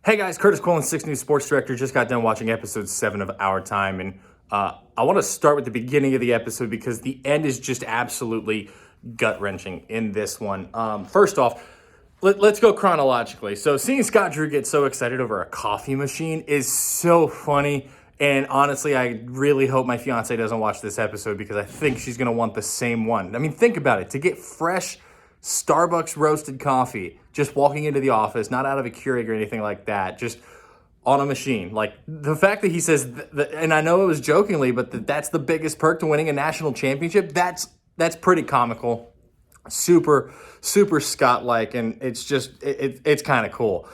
Hey guys, Curtis Quillen, 6 News Sports Director. Just got done watching episode 7 of Our Time, and I want to start with the beginning of the episode because the end is just absolutely gut-wrenching in this one. First off, let's go chronologically. So seeing Scott Drew get so excited over a coffee machine is so funny, and honestly, I really hope my fiance doesn't watch this episode because I think she's going to want the same one. I mean, think about it. To get fresh Starbucks roasted coffee, just walking into the office, not out of a Keurig or anything like that, just on a machine. Like, the fact that he says, and I know it was jokingly, but that's the biggest perk to winning a national championship, that's pretty comical. Super Scott-like, and it's just, it's kind of cool.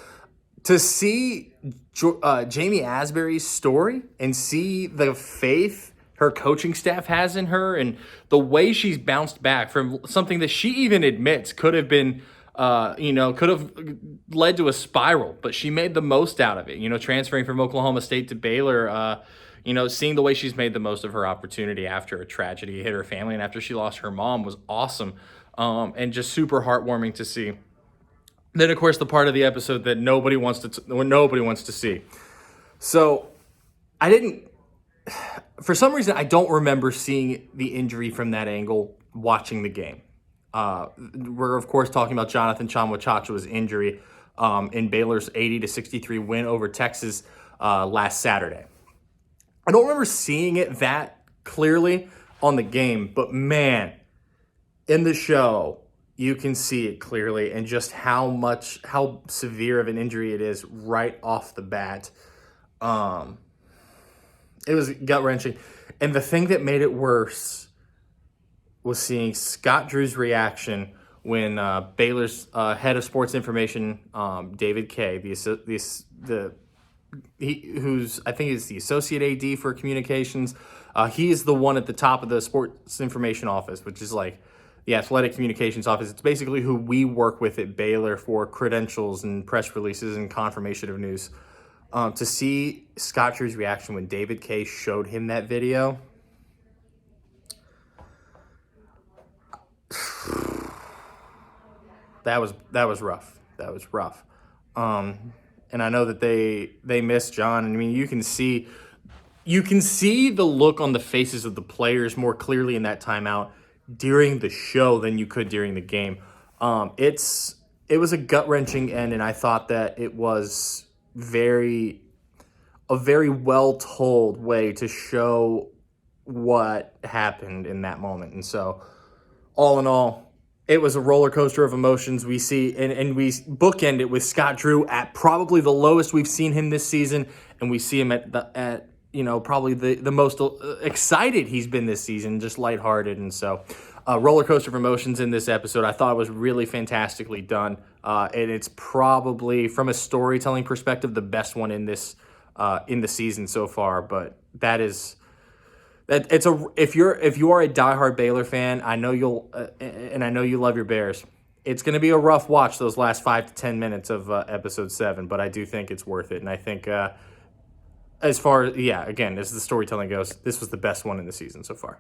To see Jami Asbury's story and see the faith her coaching staff has in her and the way she's bounced back from something that she even admits could have been, could have led to a spiral, but she made the most out of it. Transferring from Oklahoma State to Baylor, seeing the way she's made the most of her opportunity after a tragedy hit her family and after she lost her mom was awesome, and just super heartwarming to see. Then, of course, the part of the episode that nobody wants to see. So, for some reason, I don't remember seeing the injury from that angle watching the game. We're, of course, talking about Jonathan Tchamwa Tchatchoua's injury in Baylor's 80-63 win over Texas last Saturday. I don't remember seeing it that clearly on the game, but man, in the show, you can see it clearly and just how severe of an injury it is right off the bat. It was gut-wrenching. And the thing that made it worse was seeing Scott Drew's reaction when Baylor's head of sports information, David Kay, who's I think is the associate AD for communications. He is the one at the top of the sports information office, which is like the athletic communications office. It's basically who we work with at Baylor for credentials and press releases and confirmation of news. To see Scott Drew's reaction when David Kay showed him that video, that was rough. That was rough. And I know that they miss John. And I mean, you can see the look on the faces of the players more clearly in that timeout during the show than you could during the game. It was a gut-wrenching end, and I thought that it was a very well-told way to show what happened in that moment. And so, all in all, it was a roller coaster of emotions. We see, and we bookend it with Scott Drew at probably the lowest we've seen him this season, and we see him at probably the most excited he's been this season, just lighthearted. And so, roller coaster of emotions in this episode. I thought it was really fantastically done, and it's probably, from a storytelling perspective, the best one in the season so far. But if you are a diehard Baylor fan, I know you love your Bears. It's going to be a rough watch those last 5 to 10 minutes of episode 7, but I do think it's worth it, and I think as the storytelling goes, this was the best one in the season so far.